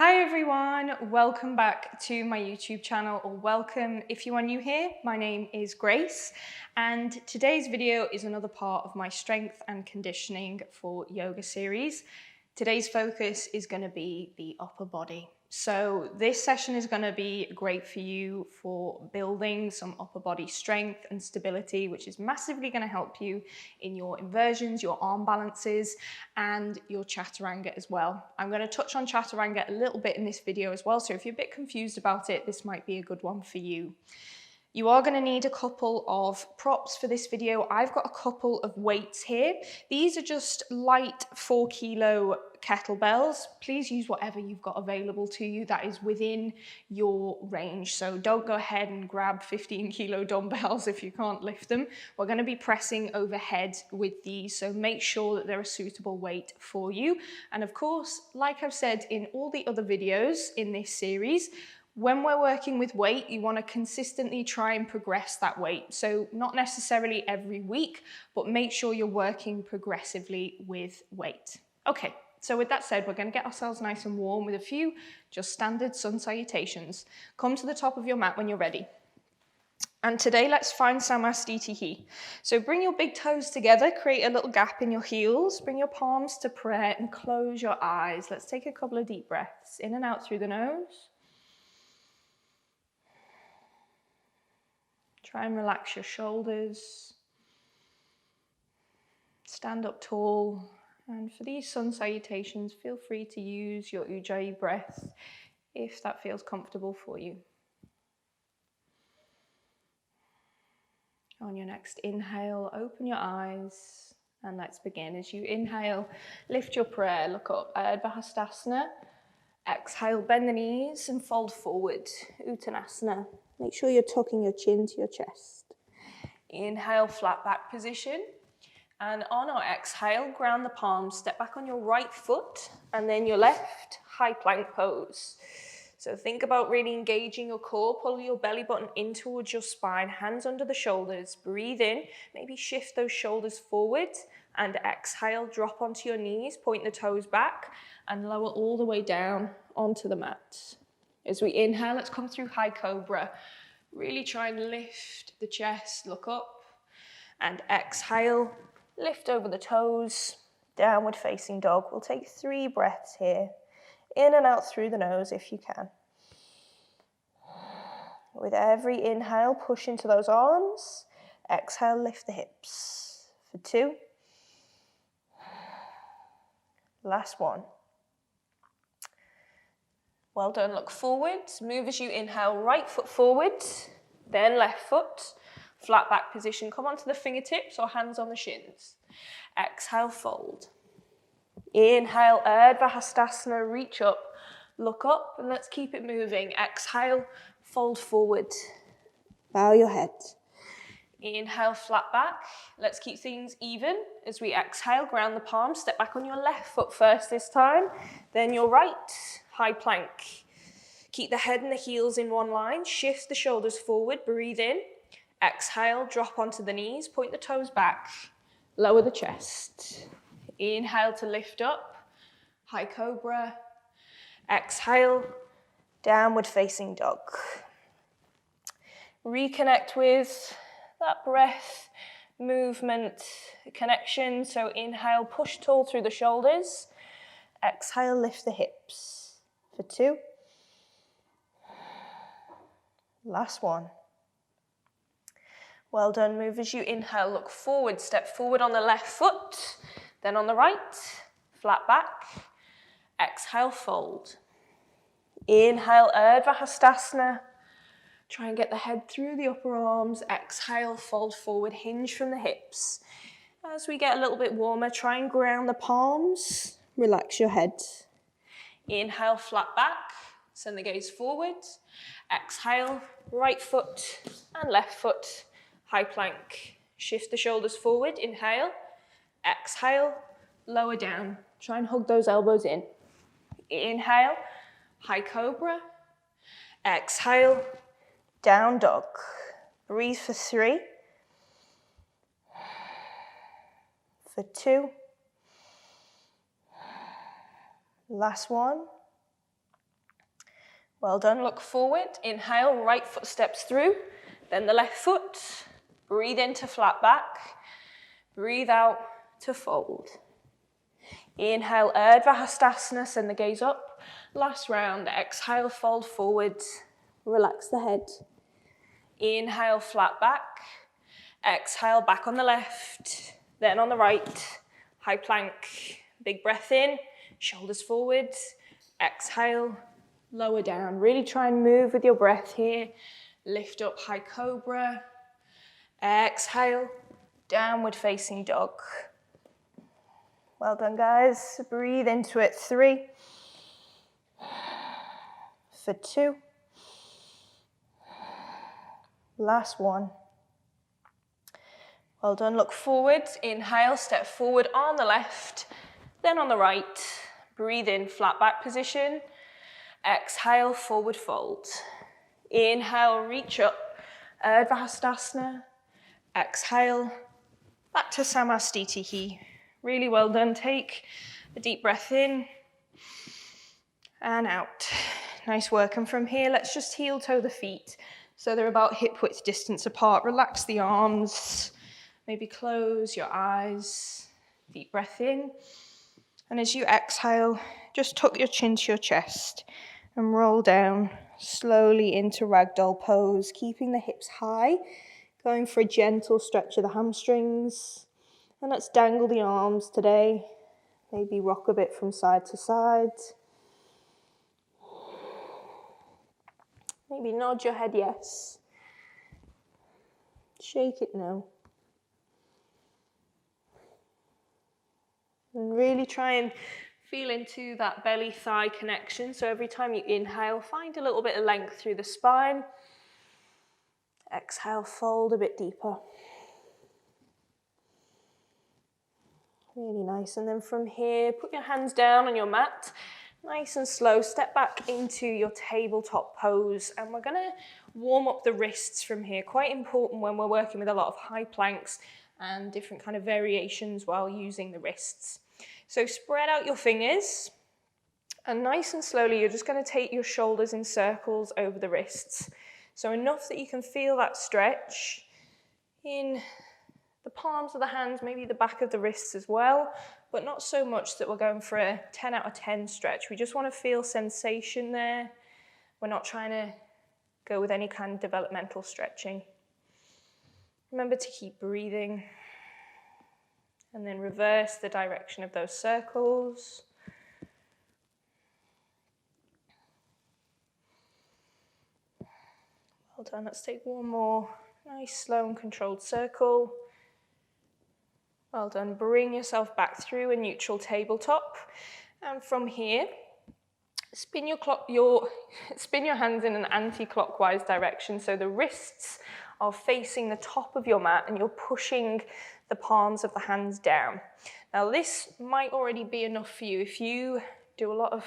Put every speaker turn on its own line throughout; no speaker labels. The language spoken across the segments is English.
Hi everyone, welcome back to my YouTube channel, or welcome if you are new here. My name is Grace and today's video is another part of my strength and conditioning for yoga series. Today's focus is going to be the upper body. So this session is going to be great for you for building some upper body strength and stability, which is massively going to help you in your inversions, your arm balances, and your chaturanga as well. I'm going to touch on chaturanga a little bit in this video as well, so if you're a bit confused about it, this might be a good one for you. You are going to need a couple of props for this video. I've got a couple of weights here. These are just light 4 kilo kettlebells. Please use whatever you've got available to you that is within your range. So don't go ahead and grab 15 kilo dumbbells if you can't lift them. We're going to be pressing overhead with these, so make sure that they're a suitable weight for you. And of course, like I've said in all the other videos in this series, when we're working with weight, you want to consistently try and progress that weight. So not necessarily every week, but make sure you're working progressively with weight. Okay, so with that said, we're going to get ourselves nice and warm with a few just standard sun salutations. Come to the top of your mat when you're ready. And today, let's find Samastitihi. So bring your big toes together, create a little gap in your heels, bring your palms to prayer and close your eyes. Let's take a couple of deep breaths in and out through the nose. Try and relax your shoulders. Stand up tall. And for these sun salutations, feel free to use your Ujjayi breath if that feels comfortable for you. On your next inhale, open your eyes and let's begin. As you inhale, lift your prayer, look up, Ardha Hastasana. Exhale, bend the knees and fold forward, Uttanasana. Make sure you're tucking your chin to your chest. Inhale, flat back position. And on our exhale, ground the palms, step back on your right foot and then your left, high plank pose. So think about really engaging your core, pull your belly button in towards your spine, hands under the shoulders, breathe in, maybe shift those shoulders forward and exhale, drop onto your knees, point the toes back and lower all the way down onto the mat. As we inhale, let's come through high cobra. Really try and lift the chest, look up and exhale. Lift over the toes, downward facing dog. We'll take 3 breaths here. In and out through the nose if you can. With every inhale, push into those arms. Exhale, lift the hips. For 2. Last 1. Well done, look forward. Move as you inhale, right foot forward, then left foot. Flat back position, come onto the fingertips or hands on the shins. Exhale, fold. Inhale, Ardha Hastasana, reach up, look up, and let's keep it moving. Exhale, fold forward, bow your head. Inhale, flat back. Let's keep things even. As we exhale, ground the palms, step back on your left foot first this time, then your right, high plank. Keep the head and the heels in one line, shift the shoulders forward, breathe in. Exhale, drop onto the knees, point the toes back, lower the chest. Inhale to lift up, high cobra. Exhale, downward facing dog. Reconnect with that breath, movement, connection. So inhale, push tall through the shoulders. Exhale, lift the hips. For 2. Last 1. Well done, move as you inhale, look forward, step forward on the left foot, then on the right, flat back, exhale, fold. Inhale, Ardha Hastasana, try and get the head through the upper arms, exhale, fold forward, hinge from the hips. As we get a little bit warmer, try and ground the palms, relax your head. Inhale, flat back, send the gaze forward, exhale, right foot and left foot. High plank, shift the shoulders forward, inhale, exhale, lower down. Try and hug those elbows in. Inhale, high cobra, exhale, down dog. Breathe for 3. For 2. Last 1. Well done, look forward. Inhale, right foot steps through, then the left foot. Breathe into flat back. Breathe out to fold. Inhale, Urdhva Hastasana, send the gaze up. Last round, exhale, fold forward, relax the head. Inhale, flat back. Exhale, back on the left, then on the right. High plank, big breath in, shoulders forward. Exhale, lower down. Really try and move with your breath here. Lift up, high cobra. Exhale, downward facing dog. Well done, guys. Breathe into it. 3, for 2. Last 1. Well done. Look forward. Inhale, step forward on the left, then on the right. Breathe in, flat back position. Exhale, forward fold. Inhale, reach up, Urdhva Hastasana. Exhale, back to Samastitihi. Really well done. Take a deep breath in and out. Nice work. And from here, let's just heel toe the feet so they're about hip width distance apart. Relax the arms. Maybe close your eyes. Deep breath in. And as you exhale, just tuck your chin to your chest and roll down slowly into ragdoll pose, keeping the hips high, going for a gentle stretch of the hamstrings. And let's dangle the arms today. Maybe rock a bit from side to side. Maybe nod your head yes. Shake it no. And really try and feel into that belly-thigh connection. So every time you inhale, find a little bit of length through the spine. Exhale, fold a bit deeper. Really nice. And then from here, put your hands down on your mat. Nice and slow, step back into your tabletop pose. And we're gonna warm up the wrists from here. Quite important when we're working with a lot of high planks and different kind of variations while using the wrists. So spread out your fingers. And nice and slowly, you're just gonna take your shoulders in circles over the wrists. So enough that you can feel that stretch in the palms of the hands, maybe the back of the wrists as well, but not so much that we're going for a 10 out of 10 stretch. We just want to feel sensation there. We're not trying to go with any kind of developmental stretching. Remember to keep breathing. And then reverse the direction of those circles. Well done. Let's take one more nice, slow and controlled circle. Well done. Bring yourself back through a neutral tabletop. And from here, spin your hands in an anti-clockwise direction. So the wrists are facing the top of your mat and you're pushing the palms of the hands down. Now this might already be enough for you. If you do a lot of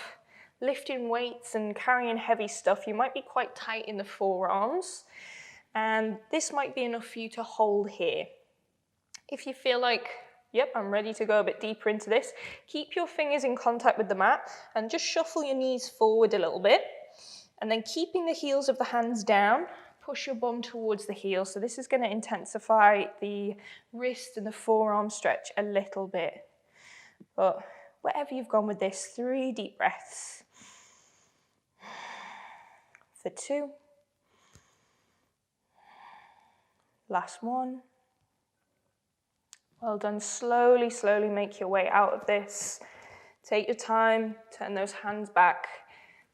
lifting weights and carrying heavy stuff, you might be quite tight in the forearms. And this might be enough for you to hold here. If you feel like, yep, I'm ready to go a bit deeper into this, keep your fingers in contact with the mat and just shuffle your knees forward a little bit. And then keeping the heels of the hands down, push your bum towards the heel. So this is going to intensify the wrist and the forearm stretch a little bit. But wherever you've gone with this, 3 deep breaths. For 2. Last 1. Well done. Slowly, slowly make your way out of this. Take your time, turn those hands back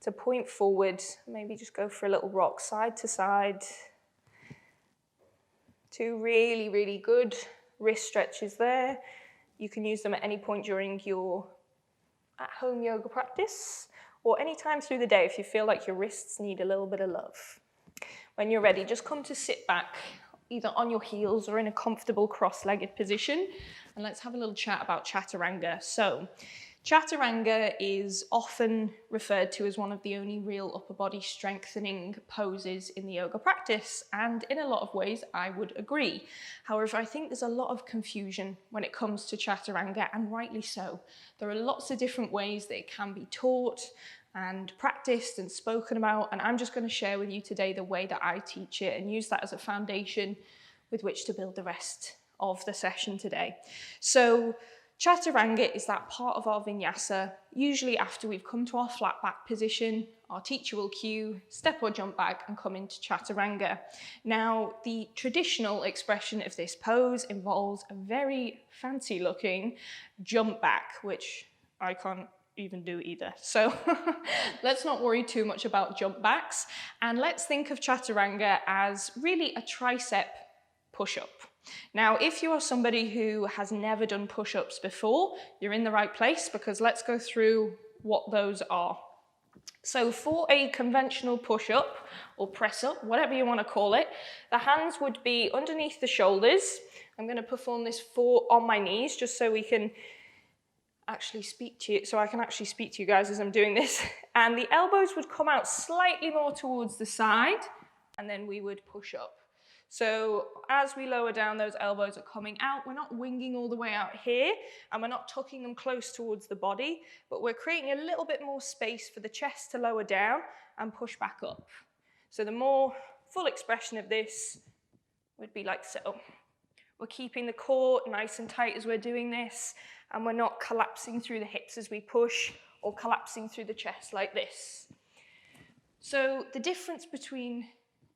to point forward. Maybe just go for a little rock side to side. 2 really, really good wrist stretches there. You can use them at any point during your at-home yoga practice or any time through the day if you feel like your wrists need a little bit of love. When you're ready, just come to sit back either on your heels or in a comfortable cross-legged position. And let's have a little chat about chaturanga. So chaturanga is often referred to as one of the only real upper body strengthening poses in the yoga practice. And in a lot of ways, I would agree. However, I think there's a lot of confusion when it comes to chaturanga, and rightly so. There are lots of different ways that it can be taught. and practiced and spoken about, and I'm just going to share with you today the way that I teach it and use that as a foundation with which to build the rest of the session today. So chaturanga is that part of our vinyasa. Usually after we've come to our flat back position, our teacher will cue, step or jump back and come into chaturanga. Now, the traditional expression of this pose involves a very fancy looking jump back, which I can't even do either. So let's not worry too much about jump backs, and let's think of chaturanga as really a tricep push-up. Now, if you are somebody who has never done push-ups before, you're in the right place, because let's go through what those are. So for a conventional push-up or press-up, whatever you want to call it, the hands would be underneath the shoulders. I'm going to perform this on my knees just so we can actually speak to you, so I can actually speak to you guys as I'm doing this. And the elbows would come out slightly more towards the side, and then we would push up. So as we lower down, those elbows are coming out. We're not winging all the way out here, and we're not tucking them close towards the body, but we're creating a little bit more space for the chest to lower down and push back up. So the more full expression of this would be like so. We're keeping the core nice and tight as we're doing this, and we're not collapsing through the hips as we push or collapsing through the chest like this. So the difference between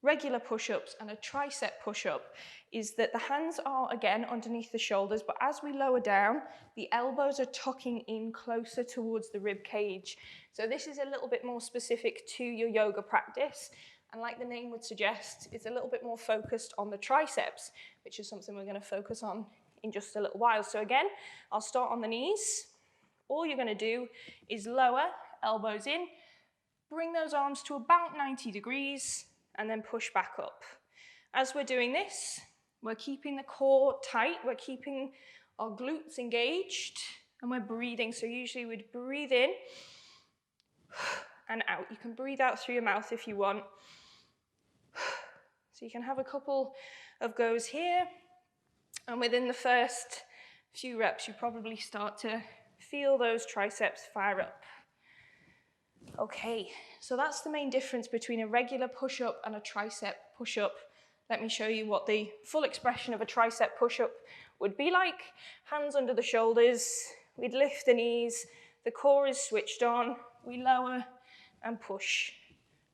regular push-ups and a tricep push-up is that the hands are again underneath the shoulders, but as we lower down, the elbows are tucking in closer towards the rib cage. So this is a little bit more specific to your yoga practice, and like the name would suggest, it's a little bit more focused on the triceps, which is something we're going to focus on in just a little while. So again, I'll start on the knees. All you're going to do is lower, elbows in, bring those arms to about 90 degrees, and then push back up. As we're doing this, we're keeping the core tight, we're keeping our glutes engaged, and we're breathing. So usually we'd breathe in and out. You can breathe out through your mouth if you want. So you can have a couple of goes here, and within the first few reps, you probably start to feel those triceps fire up. Okay, so that's the main difference between a regular push-up and a tricep push-up. Let me show you what the full expression of a tricep push-up would be like. Hands under the shoulders, we'd lift the knees, the core is switched on, we lower and push,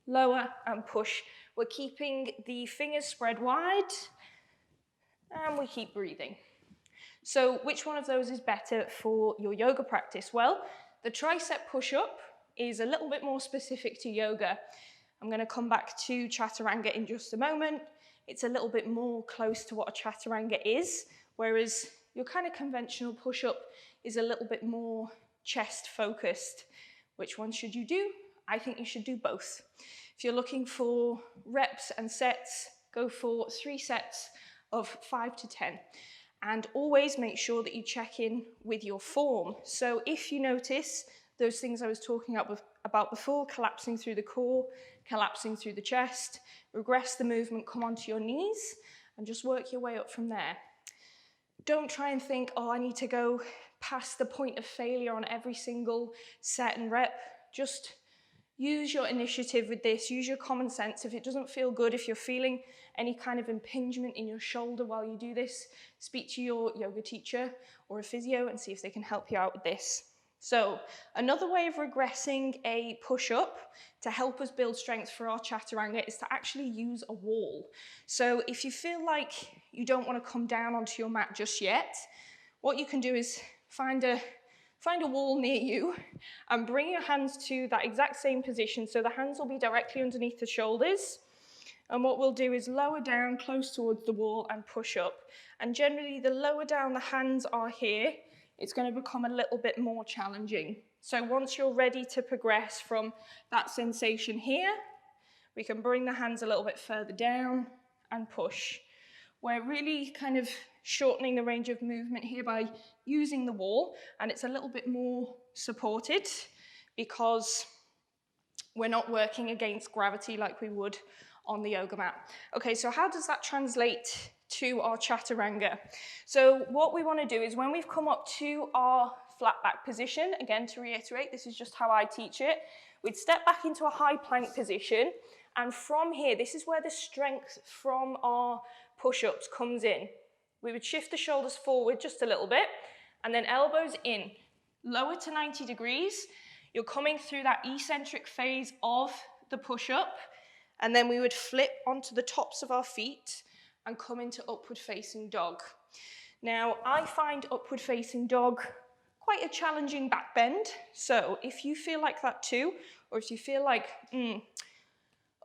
lower and push. We're keeping the fingers spread wide, and we keep breathing. So which one of those is better for your yoga practice? Well, the tricep push-up is a little bit more specific to yoga. I'm going to come back to chaturanga in just a moment. It's a little bit more close to what a chaturanga is, whereas your kind of conventional push-up is a little bit more chest focused. Which one should you do? I think you should do both. If you're looking for reps and sets, go for 3 sets of 5 to 10. And always make sure that you check in with your form. So if you notice those things I was talking about before, collapsing through the core, collapsing through the chest, regress the movement, come onto your knees, and just work your way up from there. Don't try and think, oh, I need to go past the point of failure on every single set and rep. Just use your initiative with this, use your common sense. If it doesn't feel good, if you're feeling any kind of impingement in your shoulder while you do this, speak to your yoga teacher or a physio and see if they can help you out with this. So another way of regressing a push-up to help us build strength for our chaturanga is to actually use a wall. So if you feel like you don't want to come down onto your mat just yet, what you can do is find a wall near you and bring your hands to that exact same position. So the hands will be directly underneath the shoulders. And what we'll do is lower down close towards the wall and push up. And generally, the lower down the hands are here, it's going to become a little bit more challenging. So once you're ready to progress from that sensation here, we can bring the hands a little bit further down and push. We're really kind of shortening the range of movement here by using the wall, and it's a little bit more supported because we're not working against gravity like we would on the yoga mat. Okay, so how does that translate to our chaturanga? So what we want to do is when we've come up to our flat back position, again to reiterate, this is just how I teach it, we'd step back into a high plank position, and from here, this is where the strength from our push-ups comes in. We would shift the shoulders forward just a little bit, and then elbows in, lower to 90 degrees. You're coming through that eccentric phase of the push-up, and then we would flip onto the tops of our feet and come into upward facing dog. Now, I find upward facing dog quite a challenging back bend, so if you feel like that too, or if you feel like,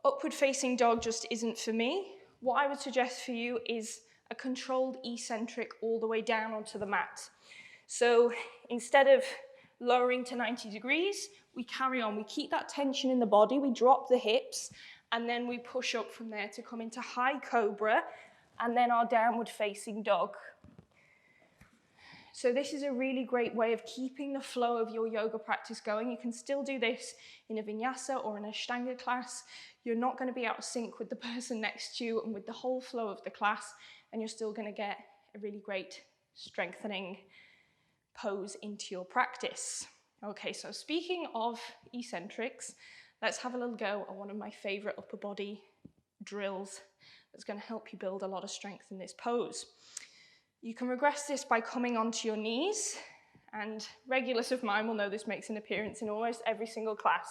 upward facing dog just isn't for me, what I would suggest for you is a controlled eccentric all the way down onto the mat. So instead of lowering to 90 degrees, we carry on. We keep that tension in the body, we drop the hips, and then we push up from there to come into high cobra, and then our downward facing dog. So this is a really great way of keeping the flow of your yoga practice going. You can still do this in a vinyasa or an ashtanga class. You're not going to be out of sync with the person next to you and with the whole flow of the class, and you're still going to get a really great strengthening pose into your practice. Okay, so speaking of eccentrics, let's have a little go at one of my favorite upper body drills that's going to help you build a lot of strength in this pose. You can regress this by coming onto your knees, and regulars of mine will know this makes an appearance in almost every single class.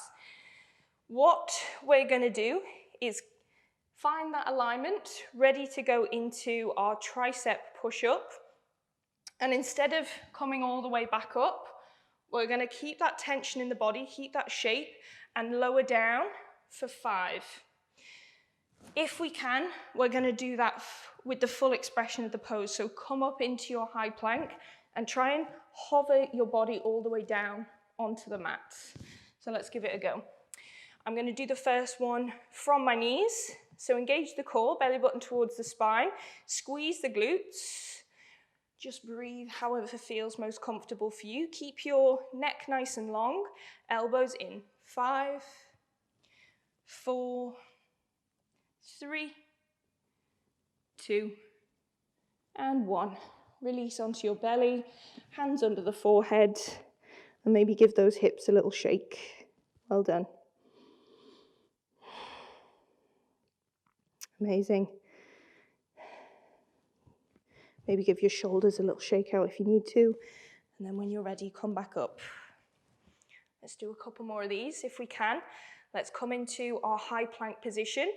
What we're going to do is find that alignment, ready to go into our tricep push-up, and instead of coming all the way back up, we're going to keep that tension in the body, keep that shape, and lower down for 5. If we can, we're going to do that with the full expression of the pose. So come up into your high plank and try and hover your body all the way down onto the mat. So let's give it a go. I'm going to do the first one from my knees. So engage the core, belly button towards the spine, squeeze the glutes. Just breathe however feels most comfortable for you. Keep your neck nice and long, elbows in. 5, 4, 3, 2, and 1. Release onto your belly, hands under the forehead, and maybe give those hips a little shake. Well done. Amazing. Maybe give your shoulders a little shake out if you need to, and then when you're ready, come back up. Let's do a couple more of these if we can. Let's come into our high plank position.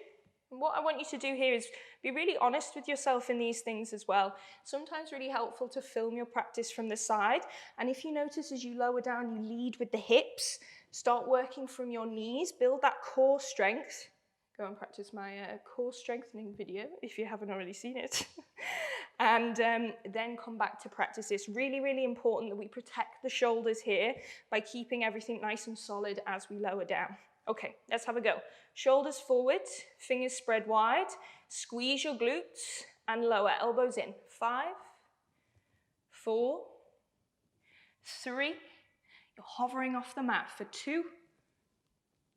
And what I want you to do here is be really honest with yourself in these things as well. Sometimes really helpful to film your practice from the side. And if you notice as you lower down, you lead with the hips, start working from your knees, build that core strength. Go and practice my core strengthening video if you haven't already seen it. And then come back to practice this. Really, really important that we protect the shoulders here by keeping everything nice and solid as we lower down. Okay, let's have a go. Shoulders forward, fingers spread wide, squeeze your glutes and lower, elbows in. 5, 4, 3, you're hovering off the mat for 2,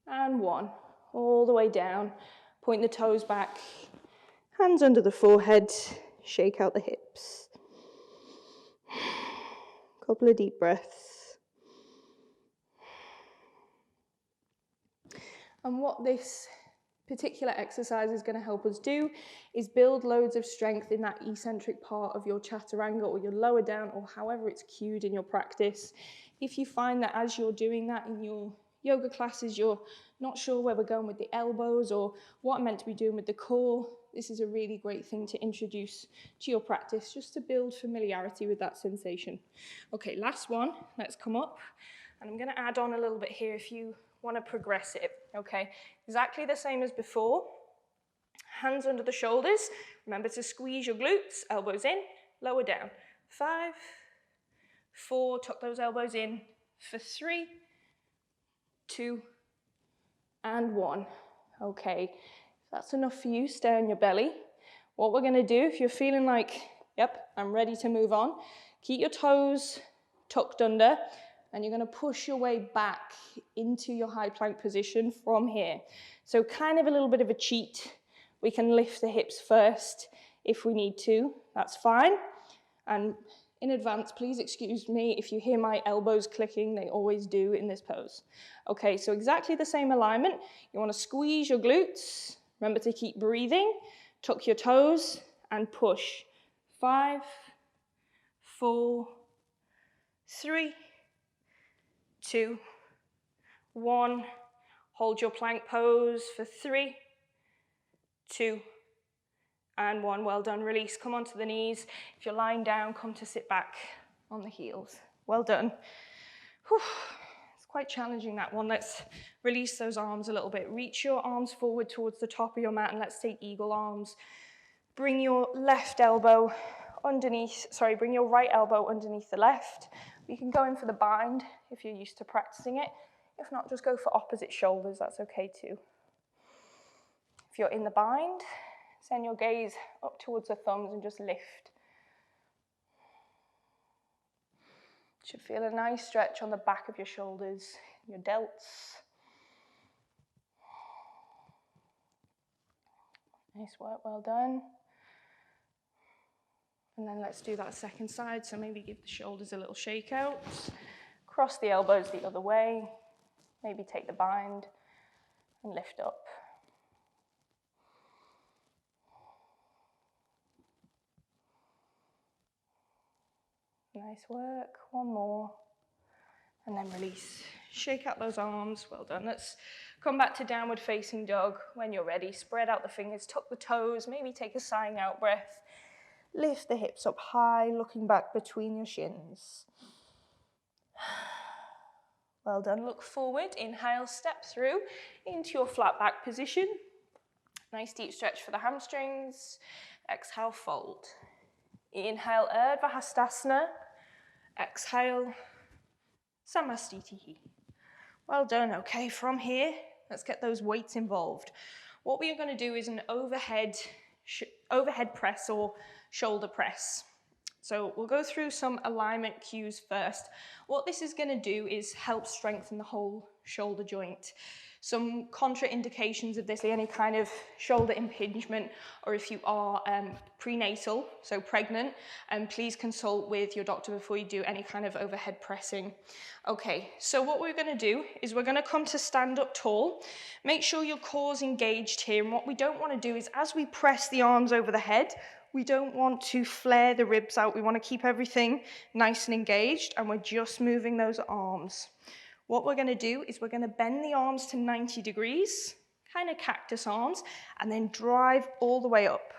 and 1. All the way down, point the toes back, hands under the forehead, shake out the hips. Couple of deep breaths. And what this particular exercise is going to help us do is build loads of strength in that eccentric part of your chaturanga or your lower down or however it's cued in your practice. If you find that as you're doing that in your yoga classes, you're not sure where we're going with the elbows or what I'm meant to be doing with the core, this is a really great thing to introduce to your practice just to build familiarity with that sensation. Okay, last one. Let's come up. And I'm going to add on a little bit here if you want to progress it. Okay, exactly the same as before. Hands under the shoulders. Remember to squeeze your glutes, elbows in, lower down. 5, 4, tuck those elbows in for 3, 2, and 1. Okay, if that's enough for you, stay on your belly. What we're going to do, if you're feeling like, yep, I'm ready to move on, keep your toes tucked under, and you're going to push your way back into your high plank position from here. So kind of a little bit of a cheat. We can lift the hips first if we need to, that's fine. And in advance, please excuse me if you hear my elbows clicking, they always do in this pose. Okay, so exactly the same alignment. You want to squeeze your glutes. Remember to keep breathing. Tuck your toes and push. 5, 4, 3, 2, 1. Hold your plank pose for 3, 2, and 1. Well done. Release. Come onto the knees. If you're lying down, come to sit back on the heels. Well done. Whew. It's quite challenging, that one. Let's release those arms a little bit. Reach your arms forward towards the top of your mat, and let's take eagle arms. Bring your left elbow underneath, bring your right elbow underneath the left. You can go in for the bind if you're used to practicing it. If not, just go for opposite shoulders. That's okay too. If you're in the bind, send your gaze up towards the thumbs and just lift. Should feel a nice stretch on the back of your shoulders, your delts. Nice work, well done. And then let's do that second side. So maybe give the shoulders a little shake out. Cross the elbows the other way. Maybe take the bind and lift up. Nice work. One more. And then release. Shake out those arms. Well done. Let's come back to downward facing dog. When you're ready, spread out the fingers, tuck the toes, maybe take a sighing out breath. Lift the hips up high, looking back between your shins. Well done. Look forward. Inhale, step through into your flat back position. Nice deep stretch for the hamstrings. Exhale, fold. Inhale, Urdhva Hastasana. Exhale, Samastitihi. Well done. Okay, from here, let's get those weights involved. What we are going to do is an overhead press or shoulder press. So we'll go through some alignment cues first. What this is going to do is help strengthen the whole shoulder joint. Some contraindications of this, any kind of shoulder impingement, or if you are prenatal, so pregnant, please consult with your doctor before you do any kind of overhead pressing. Okay, so what we're going to do is we're going to come to stand up tall. Make sure your core's engaged here, and what we don't want to do is as we press the arms over the head, we don't want to flare the ribs out. We want to keep everything nice and engaged, and we're just moving those arms. What we're going to do is we're going to bend the arms to 90 degrees, kind of cactus arms, and then drive all the way up.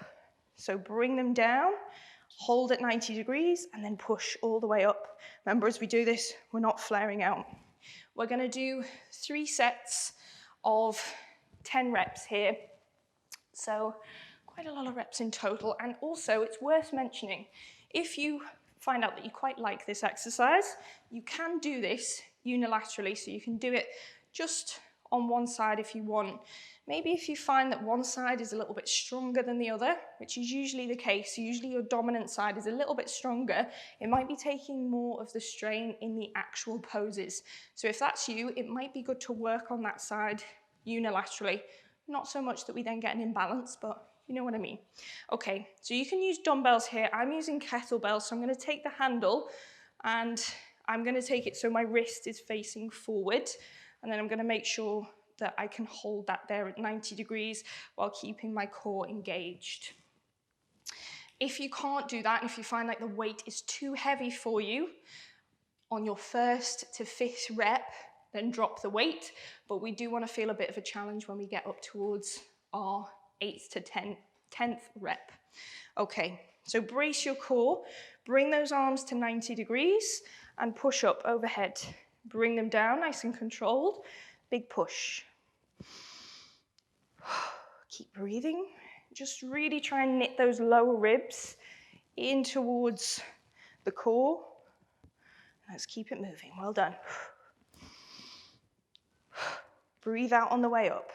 So bring them down, hold at 90 degrees, and then push all the way up. Remember, as we do this, we're not flaring out. We're going to do 3 sets of 10 reps here. So quite a lot of reps in total. And also, it's worth mentioning, if you find out that you quite like this exercise, you can do this unilaterally, so you can do it just on one side if you want. Maybe if you find that one side is a little bit stronger than the other, which is usually the case, usually your dominant side is a little bit stronger, it might be taking more of the strain in the actual poses. So if that's you, it might be good to work on that side unilaterally. Not so much that we then get an imbalance, but you know what I mean. Okay, so you can use dumbbells here. I'm using kettlebells, so I'm going to take the handle and I'm going to take it so my wrist is facing forward, and then I'm going to make sure that I can hold that there at 90 degrees while keeping my core engaged. If you can't do that, and if you find like the weight is too heavy for you, on your 1st to 5th rep, then drop the weight, but we do want to feel a bit of a challenge when we get up towards our 8th to 10th rep. Okay, so brace your core, bring those arms to 90 degrees, and push up overhead. Bring them down nice and controlled. Big push. Keep breathing. Just really try and knit those lower ribs in towards the core. Let's keep it moving. Well done. Breathe out on the way up.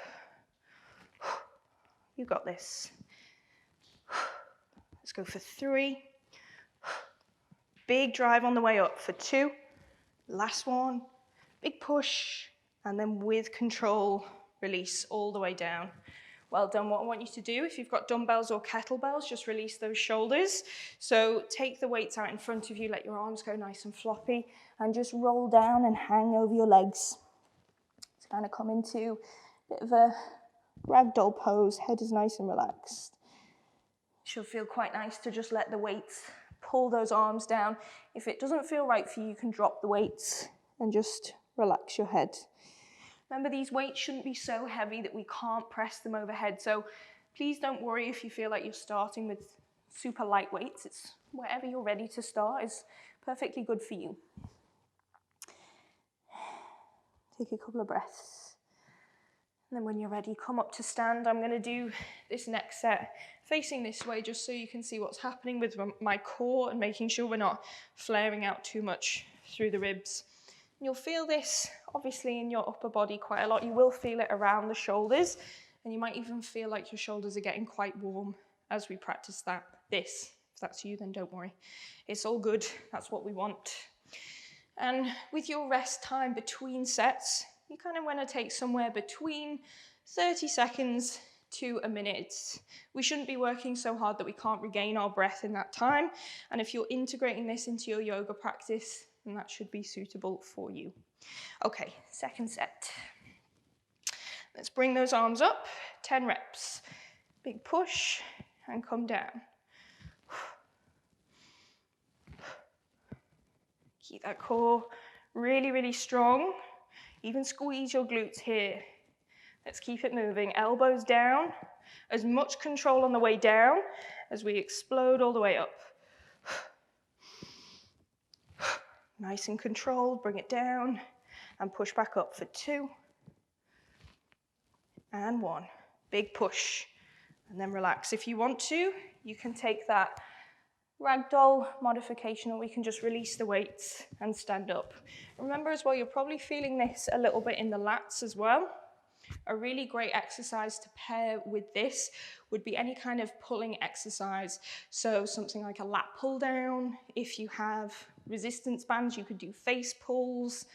You got this. Let's go for 3. Big drive on the way up for 2. Last one. Big push. And then with control, release all the way down. Well done. What I want you to do, if you've got dumbbells or kettlebells, just release those shoulders. So take the weights out in front of you, let your arms go nice and floppy, and just roll down and hang over your legs. So kind of come into a bit of a ragdoll pose, head is nice and relaxed. Should feel quite nice to just let the weights pull those arms down. If it doesn't feel right for you, you can drop the weights and just relax your head. Remember, these weights shouldn't be so heavy that we can't press them overhead. So please don't worry if you feel like you're starting with super light weights. It's wherever you're ready to start is perfectly good for you. Take a couple of breaths. And then when you're ready, come up to stand. I'm going to do this next set facing this way just so you can see what's happening with my core and making sure we're not flaring out too much through the ribs. And you'll feel this obviously in your upper body quite a lot. You will feel it around the shoulders, and you might even feel like your shoulders are getting quite warm as we practice this. If that's you, then don't worry. It's all good. That's what we want. And with your rest time between sets, you kind of want to take somewhere between 30 seconds to a minute. We shouldn't be working so hard that we can't regain our breath in that time. And if you're integrating this into your yoga practice, then that should be suitable for you. Okay, second set. Let's bring those arms up, 10 reps. Big push and come down. Keep that core really, really strong. Even squeeze your glutes here. Let's keep it moving. Elbows down. As much control on the way down as we explode all the way up. Nice and controlled. Bring it down and push back up for 2 and 1. Big push and then relax. If you want to, you can take that ragdoll modification, or we can just release the weights and stand up. Remember as well, you're probably feeling this a little bit in the lats as well. A really great exercise to pair with this would be any kind of pulling exercise. So something like a lat pull down. If you have resistance bands, you could do face pulls.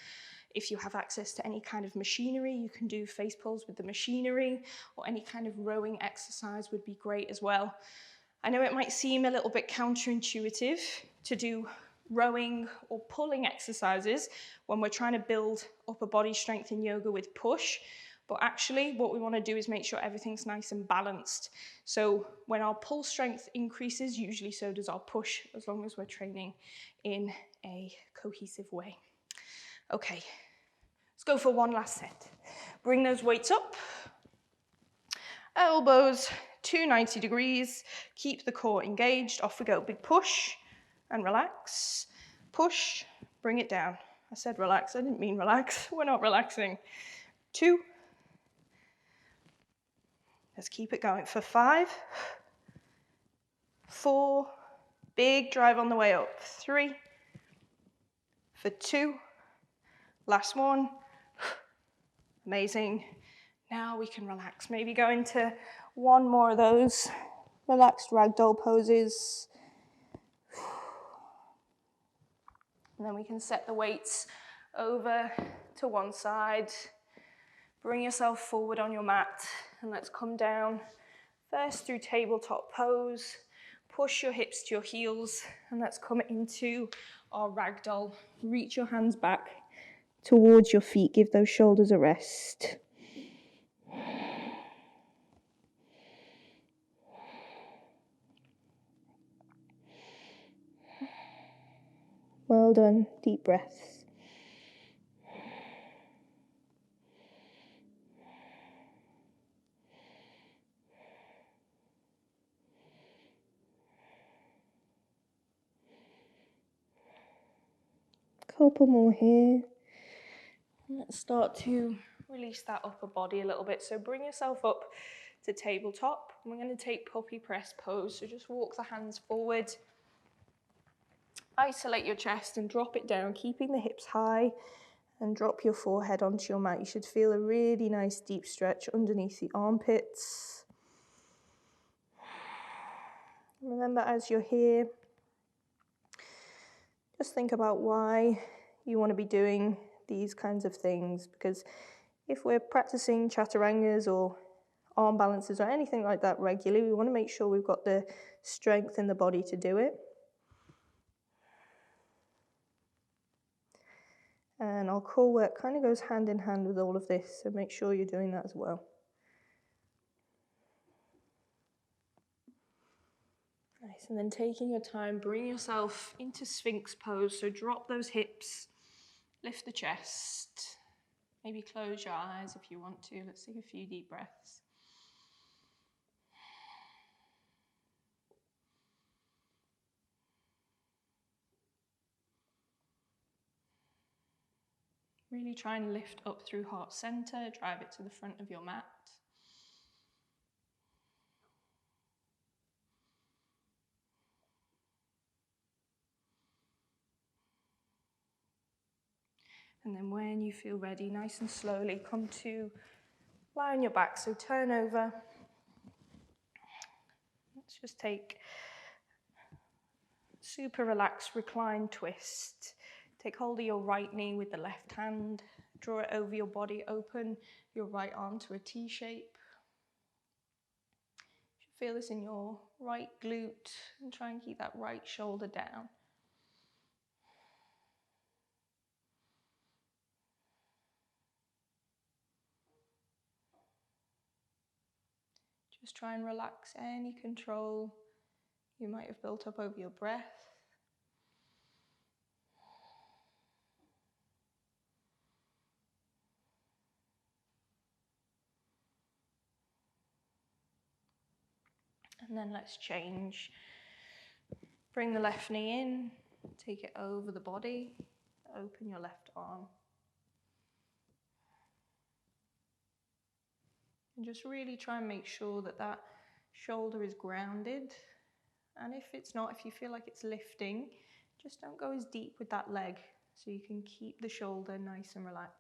If you have access to any kind of machinery, you can do face pulls with the machinery, or any kind of rowing exercise would be great as well. I know it might seem a little bit counterintuitive to do rowing or pulling exercises when we're trying to build upper body strength in yoga with push, but actually what we want to do is make sure everything's nice and balanced. So when our pull strength increases, usually so does our push, as long as we're training in a cohesive way. Okay, let's go for one last set. Bring those weights up, elbows to 90 degrees, keep the core engaged, off we go. Big push and relax, push, bring it down. I said relax, I didn't mean relax, we're not relaxing. 2, let's keep it going for 5, 4, big drive on the way up, 3, for 2, last one, amazing. Now we can relax, maybe go into one more of those relaxed ragdoll poses. And then we can set the weights over to one side. Bring yourself forward on your mat and let's come down first through tabletop pose. Push your hips to your heels and let's come into our ragdoll. Reach your hands back towards your feet. Give those shoulders a rest. Well done. Deep breaths. Couple more here. Let's start to release that upper body a little bit. So bring yourself up to tabletop. We're going to take puppy press pose. So just walk the hands forward. Isolate your chest and drop it down, keeping the hips high, and drop your forehead onto your mat. You should feel a really nice deep stretch underneath the armpits. Remember, as you're here, just think about why you want to be doing these kinds of things, because if we're practicing chaturangas or arm balances or anything like that regularly. We want to make sure we've got the strength in the body to do it. And our core work kind of goes hand in hand with all of this, so make sure you're doing that as well. Nice, and then taking your time, bring yourself into Sphinx pose, so drop those hips, lift the chest, maybe close your eyes if you want to. Let's take a few deep breaths. Really try and lift up through heart center, drive it to the front of your mat. And then when you feel ready, nice and slowly, come to lie on your back. So turn over. Let's just take super relaxed recline twist. Take hold of your right knee with the left hand. Draw it over your body, open your right arm to a T shape. You should feel this in your right glute and try and keep that right shoulder down. Just try and relax any control you might have built up over your breath. And then let's change. Bring the left knee in, take it over the body, open your left arm. And just really try and make sure that that shoulder is grounded. And if it's not, if you feel like it's lifting, just don't go as deep with that leg, so you can keep the shoulder nice and relaxed.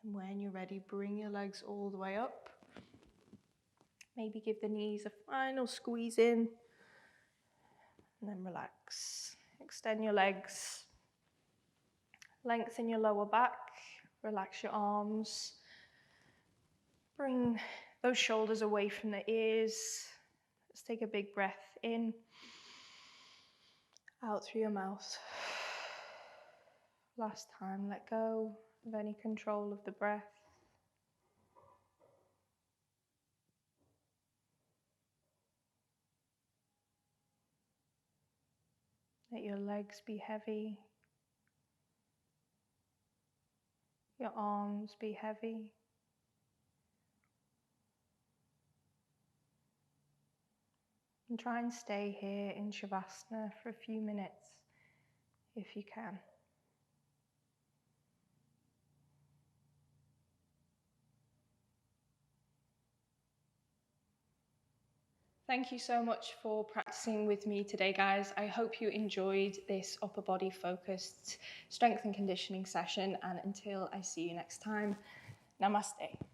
And when you're ready, bring your legs all the way up. Maybe give the knees a final squeeze in, and then relax. Extend your legs. Lengthen your lower back. Relax your arms. Bring those shoulders away from the ears. Let's take a big breath in. Out through your mouth. Last time, let go of any control of the breath. Let your legs be heavy. Your arms be heavy. And try and stay here in Shavasana for a few minutes if you can. Thank you so much for practicing with me today, guys. I hope you enjoyed this upper body focused strength and conditioning session, and until I see you next time, namaste.